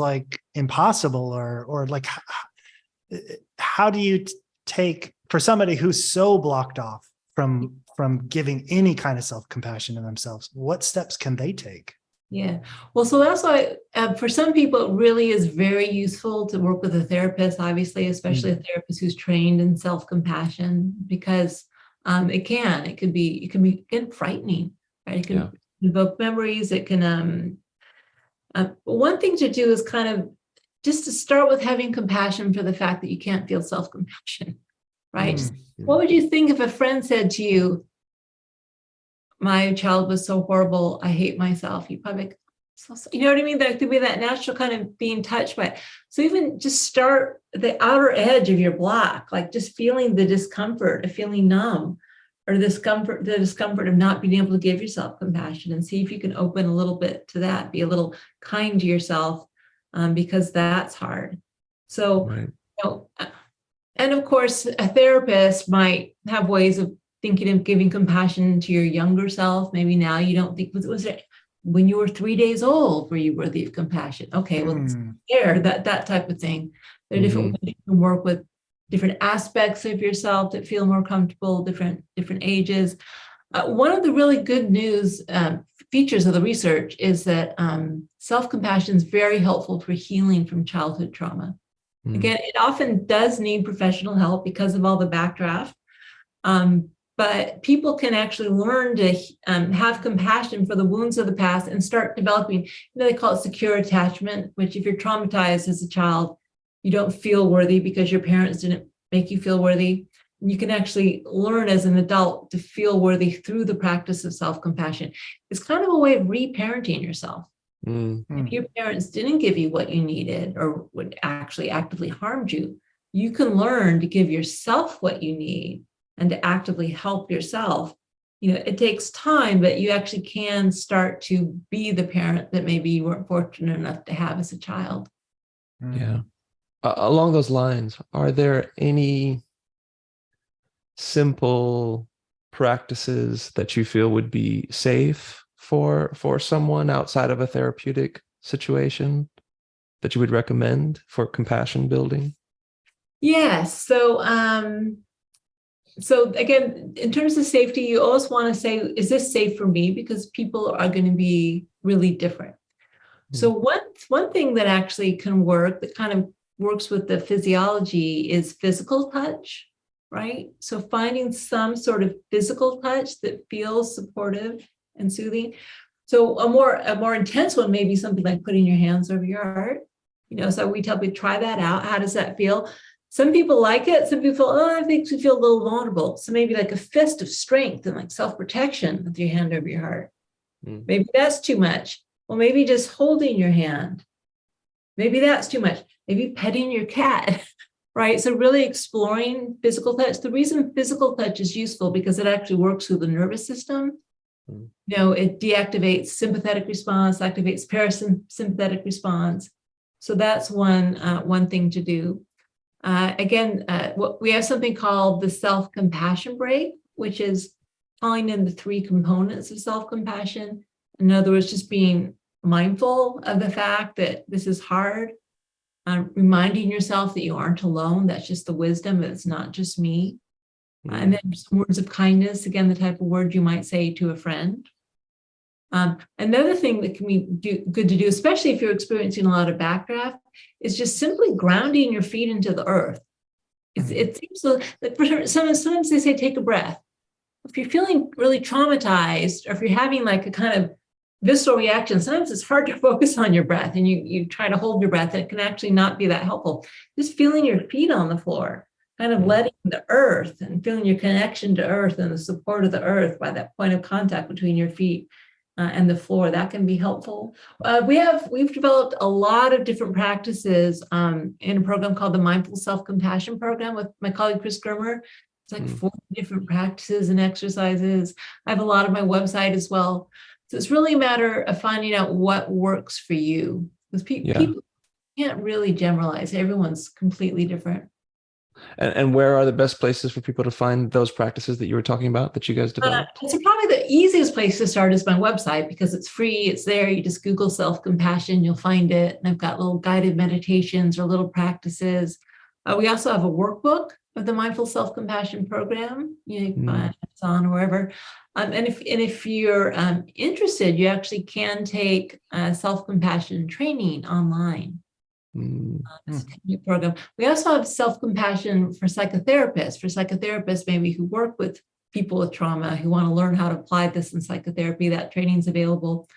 impossible, or how do you take, for somebody who's so blocked off from giving any kind of self-compassion to themselves, what steps can they take? Yeah. Well, so that's why for some people, it really is very useful to work with a therapist, obviously, especially a therapist who's trained in self-compassion, because it can be again, frightening, right? It can evoke memories. It can, one thing to do is kind of just to start with having compassion for the fact that you can't feel self-compassion, right? What would you think if a friend said to you, my child was so horrible, I hate myself? You probably, you know what I mean? There could be that natural kind of being touched by it. So even just start at the outer edge of your block, just feeling the discomfort of feeling numb, or the discomfort of not being able to give yourself compassion, and see if you can open a little bit to that, be a little kind to yourself, because that's hard. So, Right. And of course, a therapist might have ways of thinking of giving compassion to your younger self. Maybe now you don't think, was it when you were 3 days old, were you worthy of compassion? Okay, well, it's there, that type of thing. There are different ways you can work with different aspects of yourself that feel more comfortable, different ages. One of the really good news features of the research is that self-compassion is very helpful for healing from childhood trauma. Again, it often does need professional help because of all the backdraft, but people can actually learn to have compassion for the wounds of the past and start developing, they call it secure attachment, which if you're traumatized as a child, you don't feel worthy because your parents didn't make you feel worthy. You can actually learn as an adult to feel worthy through the practice of self-compassion. It's kind of a way of reparenting yourself. If your parents didn't give you what you needed or would actually actively harmed you, you can learn to give yourself what you need and to actively help yourself. It takes time, but you actually can start to be the parent that maybe you weren't fortunate enough to have as a child. Yeah. Along those lines, are there any simple practices that you feel would be safe for someone outside of a therapeutic situation that you would recommend for compassion building? Yes. So again, in terms of safety, you always want to say, is this safe for me? Because people are going to be really different. So one thing that actually can work, that kind of works with the physiology, is physical touch, right? So finding some sort of physical touch that feels supportive and soothing. So a more intense one may be something like putting your hands over your heart. So we tell people, try that out. How does that feel? Some people like it. Some people, it makes me feel a little vulnerable. So maybe like a fist of strength and like self-protection with your hand over your heart. Maybe that's too much. Well, maybe just holding your hand. Maybe that's too much. Maybe petting your cat, right? So really exploring physical touch. The reason physical touch is useful because it actually works through the nervous system. It deactivates sympathetic response, activates parasympathetic response. So that's one thing to do. Again, we have something called the self-compassion break, which is calling in the 3 components of self-compassion. In other words, just being mindful of the fact that this is hard, reminding yourself that you aren't alone. That's just the wisdom. It's not just me. And then some words of kindness, again, the type of word you might say to a friend. Another thing that can be good to do, especially if you're experiencing a lot of backdraft, is just simply grounding your feet into the earth. It seems like sometimes they say take a breath. If you're feeling really traumatized, or if you're having like a kind of visceral reaction, sometimes it's hard to focus on your breath, and you try to hold your breath. It can actually not be that helpful. Just feeling your feet on the floor, kind of letting the earth and feeling your connection to earth and the support of the earth by that point of contact between your feet and the floor, that can be helpful. We've developed a lot of different practices in a program called the Mindful Self-Compassion Program with my colleague Chris Germer. It's like 40 different practices and exercises. I have a lot on my website as well. So it's really a matter of finding out what works for you, because people can't really generalize. Everyone's completely different. And where are the best places for people to find those practices that you were talking about that you guys developed? So probably the easiest place to start is my website, because it's free. It's there. You just Google self-compassion, you'll find it. And I've got little guided meditations or little practices. We also have a workbook of the Mindful Self-Compassion Program. You can find it on or wherever. And if you're interested, you actually can take self-compassion training online. Program. We also have self-compassion for psychotherapists, maybe who work with people with trauma, who want to learn how to apply this in psychotherapy. That training is available.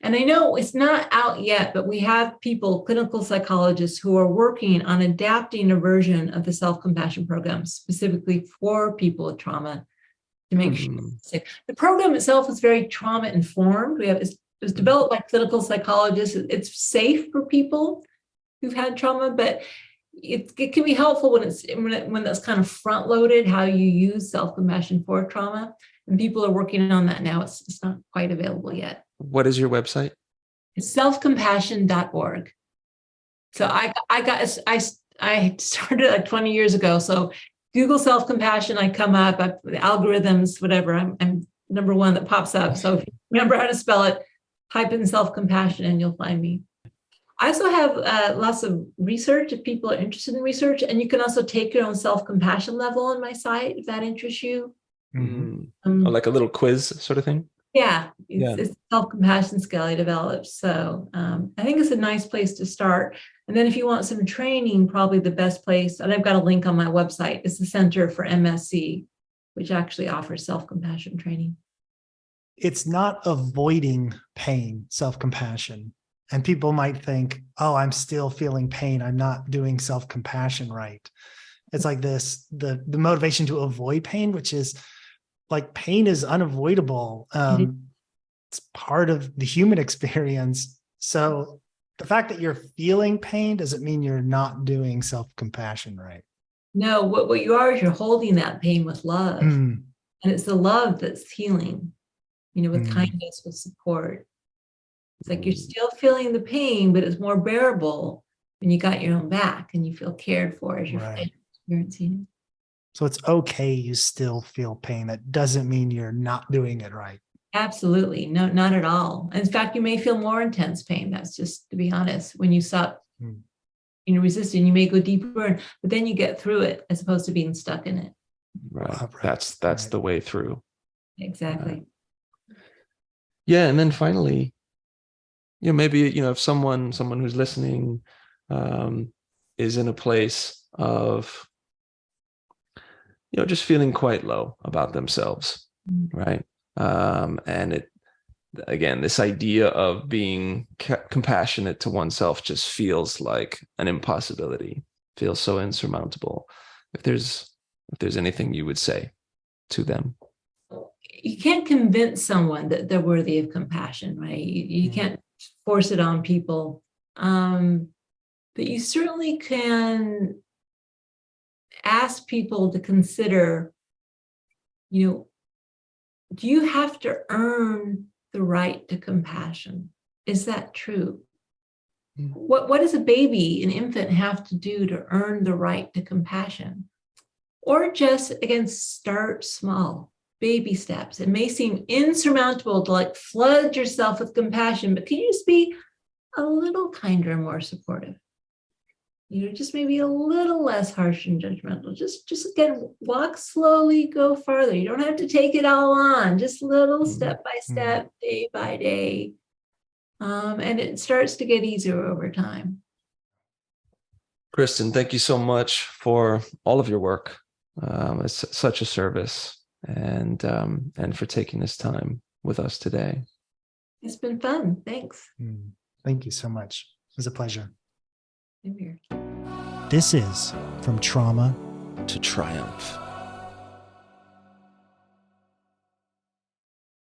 And I know it's not out yet, but we have clinical psychologists, who are working on adapting a version of the self-compassion program specifically for people with trauma to make sure it's safe. The program itself is very trauma informed. It was developed by clinical psychologists. It's safe for people who've had trauma, but it can be helpful when that's kind of front loaded, how you use self-compassion for trauma. And people are working on that now. It's not quite available yet. What is your website? It's selfcompassion.org. So I started like 20 years ago. So Google self-compassion, I come up, the algorithms, whatever. I'm number one that pops up. So if you remember how to spell it, type in self-compassion and you'll find me. I also have lots of research if people are interested in research, and you can also take your own self-compassion level on my site if that interests you. Like a little quiz sort of thing? Yeah, it's self-compassion scale I developed. So I think it's a nice place to start. And then if you want some training, probably the best place, and I've got a link on my website, is the Center for MSC, which actually offers self-compassion training. It's not avoiding pain, self-compassion. And people might think, oh, I'm still feeling pain. I'm not doing self-compassion right. It's like this, the motivation to avoid pain, which is like pain is unavoidable. It's part of the human experience. So the fact that you're feeling pain doesn't mean you're not doing self-compassion right. No, what you are is you're holding that pain with love. And it's the love that's healing, with kindness, with support. It's like you're still feeling the pain, but it's more bearable when you got your own back and you feel cared for as you're experiencing it. So it's okay, you still feel pain. That doesn't mean you're not doing it right. Absolutely. No, not at all. In fact, you may feel more intense pain. That's just, to be honest, when you stop resisting, you may go deeper, but then you get through it as opposed to being stuck in it. Right. That's the way through. Exactly. Yeah. And then finally, maybe, if someone who's listening is in a place of, just feeling quite low about themselves, right? And again, this idea of being compassionate to oneself just feels like an impossibility, feels so insurmountable. If there's anything you would say to them. You can't convince someone that they're worthy of compassion, right? You can't force it on people. But you certainly can ask people to consider, do you have to earn the right to compassion? Is that true? What does a baby, an infant, have to do to earn the right to compassion? Or just, again, start small, baby steps. It may seem insurmountable to flood yourself with compassion, but can you just be a little kinder and more supportive? Just maybe a little less harsh and judgmental. Just again, walk slowly, go farther. You don't have to take it all on, just little step by step, day by day. And it starts to get easier over time. Kristin, thank you so much for all of your work. It's such a service, and for taking this time with us today. It's been fun. Thanks. Thank you so much. It was a pleasure. Same here. This is From Trauma to Triumph.